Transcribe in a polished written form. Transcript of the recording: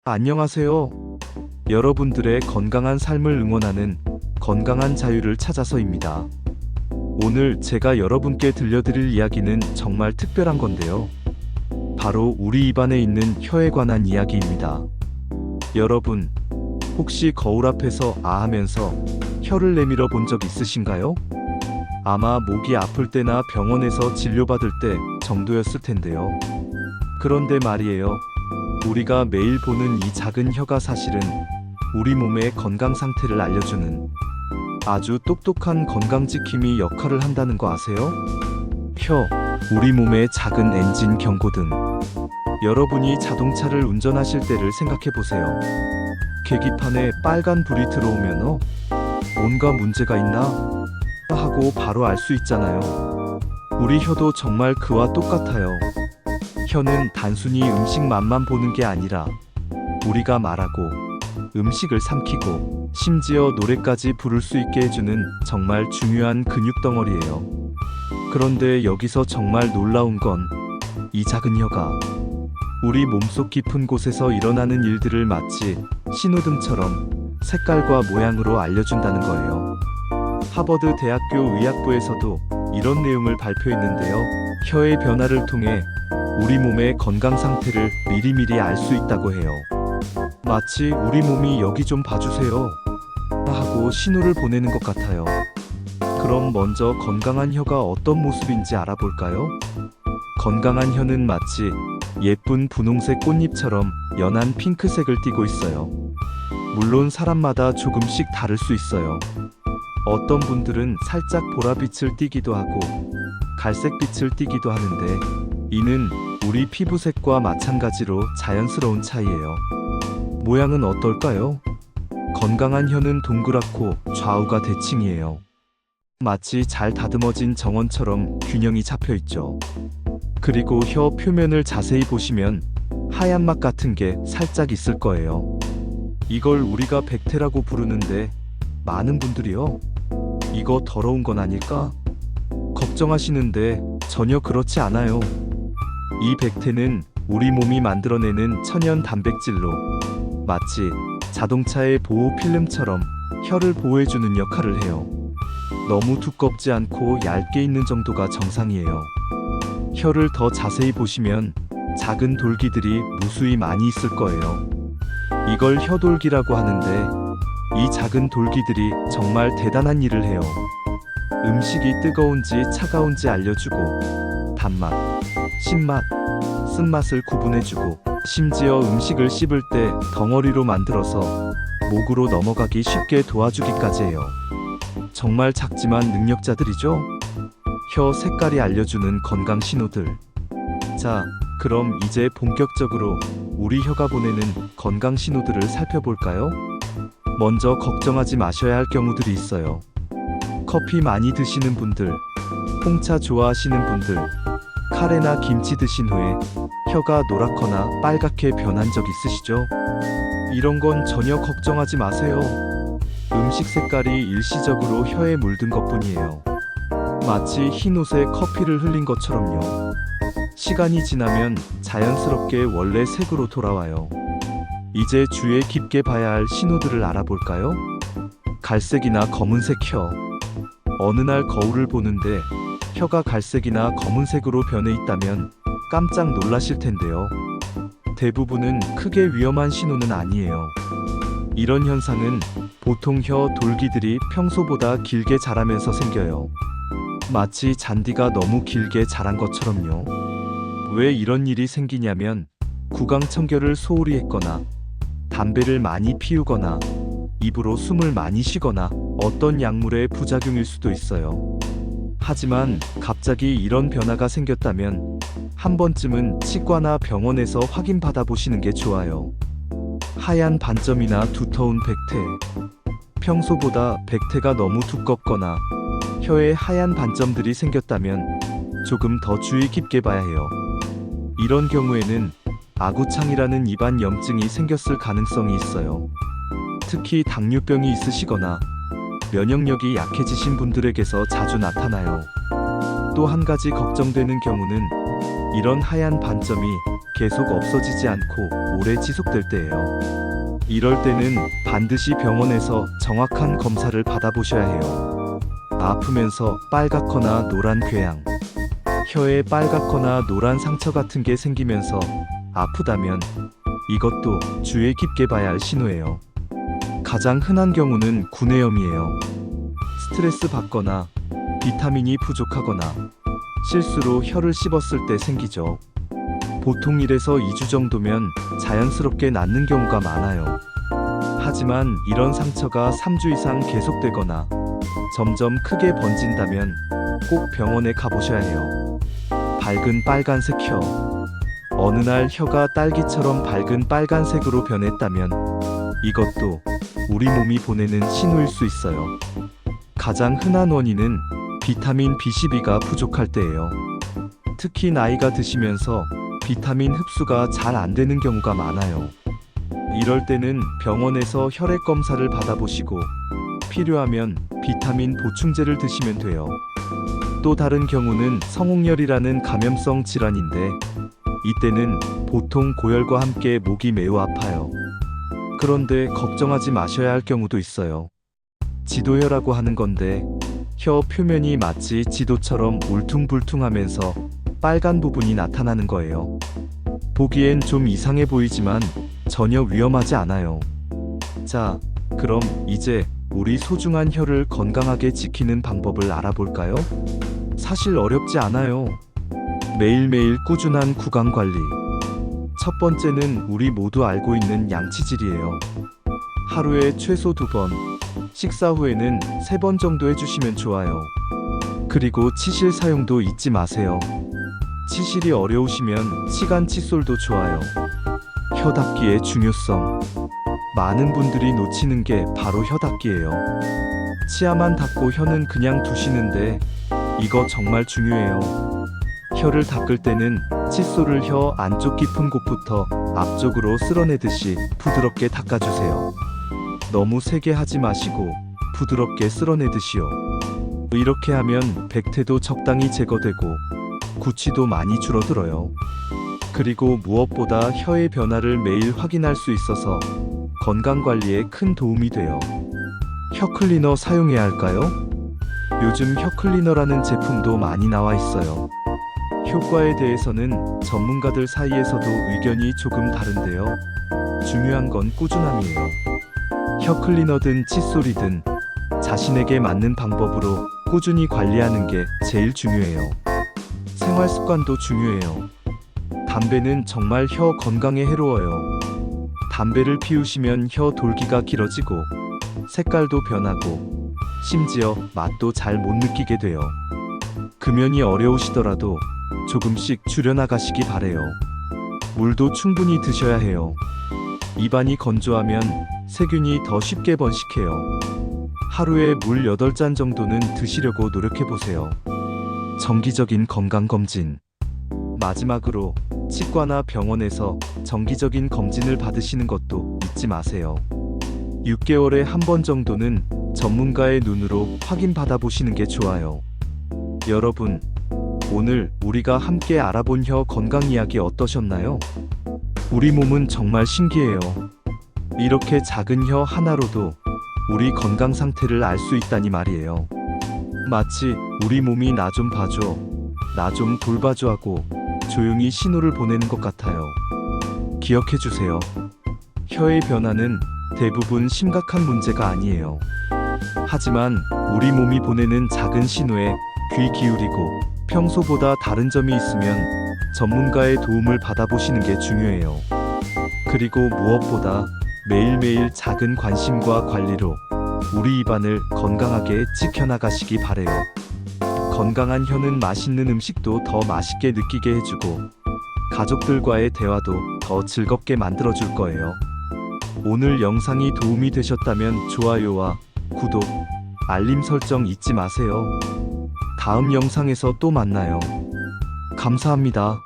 안녕하세요. 여러분들의 건강한 삶을 응원하는 건강한 자유를 찾아서입니다. 오늘 제가 여러분께 들려드릴 이야기는 정말 특별한 건데요. 바로 우리 입안에 있는 혀에 관한 이야기입니다. 여러분, 혹시 거울 앞에서 아 하면서 혀를 내밀어 본 적 있으신가요? 아마 목이 아플 때나 병원에서 진료받을 때 정도였을 텐데요. 그런데 말이에요. 우리가 매일 보는 이 작은 혀가 사실은 우리 몸의 건강 상태를 알려주는 아주 똑똑한 건강지킴이 역할을 한다는 거 아세요? 혀, 우리 몸의 작은 엔진 경고등. 여러분이 자동차를 운전하실 때를 생각해 보세요. 계기판에 빨간 불이 들어오면 뭔가 문제가 있나? 하고 바로 알 수 있잖아요. 우리 혀도 정말 그와 똑같아요. 혀는 단순히 음식 맛만 보는 게 아니라 우리가 말하고 음식을 삼키고 심지어 노래까지 부를 수 있게 해주는 정말 중요한 근육덩어리예요. 그런데 여기서 정말 놀라운 건 이 작은 혀가 우리 몸속 깊은 곳에서 일어나는 일들을 마치 신호등처럼 색깔과 모양으로 알려준다는 거예요. 하버드 대학교 의학부에서도 이런 내용을 발표했는데요. 혀의 변화를 통해 우리 몸의 건강 상태를 미리미리 알 수 있다고 해요. 마치 우리 몸이 여기 좀 봐주세요 하고 신호를 보내는 것 같아요. 그럼 먼저 건강한 혀가 어떤 모습인지 알아볼까요? 건강한 혀는 마치 예쁜 분홍색 꽃잎처럼 연한 핑크색을 띠고 있어요. 물론 사람마다 조금씩 다를 수 있어요. 어떤 분들은 살짝 보라빛을 띠기도 하고 갈색빛을 띠기도 하는데 이는 우리 피부색과 마찬가지로 자연스러운 차이예요. 모양은 어떨까요? 건강한 혀는 동그랗고 좌우가 대칭이에요. 마치 잘 다듬어진 정원처럼 균형이 잡혀 있죠. 그리고 혀 표면을 자세히 보시면 하얀 막 같은 게 살짝 있을 거예요. 이걸 우리가 백태라고 부르는데 많은 분들이요. 이거 더러운 건 아닐까? 걱정하시는데 전혀 그렇지 않아요. 이 백태는 우리 몸이 만들어내는 천연 단백질로 마치 자동차의 보호 필름처럼 혀를 보호해주는 역할을 해요. 너무 두껍지 않고 얇게 있는 정도가 정상이에요. 혀를 더 자세히 보시면 작은 돌기들이 무수히 많이 있을 거예요. 이걸 혀돌기라고 하는데 이 작은 돌기들이 정말 대단한 일을 해요. 음식이 뜨거운지 차가운지 알려주고 단맛, 신맛, 쓴맛을 구분해주고 심지어 음식을 씹을 때 덩어리로 만들어서 목으로 넘어가기 쉽게 도와주기까지 해요. 정말 작지만 능력자들이죠? 혀 색깔이 알려주는 건강 신호들. 자, 그럼 이제 본격적으로 우리 혀가 보내는 건강 신호들을 살펴볼까요? 먼저 걱정하지 마셔야 할 경우들이 있어요. 커피 많이 드시는 분들, 홍차 좋아하시는 분들, 카레나 김치 드신 후에 혀가 노랗거나 빨갛게 변한 적 있으시죠? 이런 건 전혀 걱정하지 마세요. 음식 색깔이 일시적으로 혀에 물든 것뿐이에요. 마치 흰 옷에 커피를 흘린 것처럼요. 시간이 지나면 자연스럽게 원래 색으로 돌아와요. 이제 주의 깊게 봐야 할 신호들을 알아볼까요? 갈색이나 검은색 혀. 어느 날 거울을 보는데 혀가 갈색이나 검은색으로 변해 있다면 깜짝 놀라실 텐데요. 대부분은 크게 위험한 신호는 아니에요. 이런 현상은 보통 혀 돌기들이 평소보다 길게 자라면서 생겨요. 마치 잔디가 너무 길게 자란 것처럼요. 왜 이런 일이 생기냐면 구강청결을 소홀히 했거나 담배를 많이 피우거나 입으로 숨을 많이 쉬거나 어떤 약물의 부작용일 수도 있어요. 하지만 갑자기 이런 변화가 생겼다면 한 번쯤은 치과나 병원에서 확인받아 보시는 게 좋아요. 하얀 반점이나 두터운 백태. 평소보다 백태가 너무 두껍거나 혀에 하얀 반점들이 생겼다면 조금 더 주의 깊게 봐야 해요. 이런 경우에는 아구창이라는 입안 염증이 생겼을 가능성이 있어요. 특히 당뇨병이 있으시거나 면역력이 약해지신 분들에게서 자주 나타나요. 또 한 가지 걱정되는 경우는 이런 하얀 반점이 계속 없어지지 않고 오래 지속될 때예요. 이럴 때는 반드시 병원에서 정확한 검사를 받아보셔야 해요. 아프면서 빨갛거나 노란 궤양, 혀에 빨갛거나 노란 상처 같은 게 생기면서 아프다면 이것도 주의 깊게 봐야 할 신호예요. 가장 흔한 경우는 구내염이에요. 스트레스 받거나 비타민이 부족하거나 실수로 혀를 씹었을 때 생기죠. 보통 1에서 2주 정도면 자연스럽게 낫는 경우가 많아요. 하지만 이런 상처가 3주 이상 계속되거나 점점 크게 번진다면 꼭 병원에 가보셔야 해요. 밝은 빨간색 혀. 어느 날 혀가 딸기처럼 밝은 빨간색으로 변했다면 이것도 우리 몸이 보내는 신호일 수 있어요. 가장 흔한 원인은 비타민 B12가 부족할 때예요. 특히 나이가 드시면서 비타민 흡수가 잘 안 되는 경우가 많아요. 이럴 때는 병원에서 혈액 검사를 받아보시고 필요하면 비타민 보충제를 드시면 돼요. 또 다른 경우는 성홍열이라는 감염성 질환인데 이때는 보통 고열과 함께 목이 매우 아파요. 그런데 걱정하지 마셔야 할 경우도 있어요. 지도혈이라고 하는 건데 혀 표면이 마치 지도처럼 울퉁불퉁하면서 빨간 부분이 나타나는 거예요. 보기엔 좀 이상해 보이지만 전혀 위험하지 않아요. 자, 그럼 이제 우리 소중한 혀를 건강하게 지키는 방법을 알아볼까요? 사실 어렵지 않아요. 매일매일 꾸준한 구강 관리. 첫 번째는 우리 모두 알고 있는 양치질이에요. 하루에 최소 2번, 식사 후에는 3번 정도 해주시면 좋아요. 그리고 치실 사용도 잊지 마세요. 치실이 어려우시면 치간 칫솔도 좋아요. 혀 닦기의 중요성. 많은 분들이 놓치는 게 바로 혀 닦기예요. 치아만 닦고 혀는 그냥 두시는데 이거 정말 중요해요. 혀를 닦을 때는 칫솔을 혀 안쪽 깊은 곳부터 앞쪽으로 쓸어내듯이 부드럽게 닦아주세요. 너무 세게 하지 마시고 부드럽게 쓸어내듯이요. 이렇게 하면 백태도 적당히 제거되고 구취도 많이 줄어들어요. 그리고 무엇보다 혀의 변화를 매일 확인할 수 있어서 건강관리에 큰 도움이 돼요. 혀 클리너 사용해야 할까요? 요즘 혀 클리너라는 제품도 많이 나와 있어요. 효과에 대해서는 전문가들 사이에서도 의견이 조금 다른데요. 중요한 건 꾸준함이에요. 혀 클리너든 칫솔이든 자신에게 맞는 방법으로 꾸준히 관리하는 게 제일 중요해요. 생활 습관도 중요해요. 담배는 정말 혀 건강에 해로워요. 담배를 피우시면 혀 돌기가 길어지고 색깔도 변하고 심지어 맛도 잘 못 느끼게 돼요. 금연이 어려우시더라도 조금씩 줄여나가시기 바래요. 물도 충분히 드셔야 해요. 입안이 건조하면 세균이 더 쉽게 번식해요. 하루에 물 8잔 정도는 드시려고 노력해보세요. 정기적인 건강검진. 마지막으로 치과나 병원에서 정기적인 검진을 받으시는 것도 잊지 마세요. 6개월에 한 번 정도는 전문가의 눈으로 확인받아 보시는 게 좋아요. 여러분, 오늘 우리가 함께 알아본 혀 건강 이야기 어떠셨나요? 우리 몸은 정말 신기해요. 이렇게 작은 혀 하나로도 우리 건강 상태를 알 수 있다니 말이에요. 마치 우리 몸이 나 좀 봐줘, 나 좀 돌봐줘 하고 조용히 신호를 보내는 것 같아요. 기억해주세요. 혀의 변화는 대부분 심각한 문제가 아니에요. 하지만 우리 몸이 보내는 작은 신호에 귀 기울이고 평소보다 다른 점이 있으면 전문가의 도움을 받아보시는 게 중요해요. 그리고 무엇보다 매일매일 작은 관심과 관리로 우리 입안을 건강하게 지켜나가시기 바래요. 건강한 혀는 맛있는 음식도 더 맛있게 느끼게 해주고 가족들과의 대화도 더 즐겁게 만들어줄 거예요. 오늘 영상이 도움이 되셨다면 좋아요와 구독, 알림 설정 잊지 마세요. 다음 영상에서 또 만나요. 감사합니다.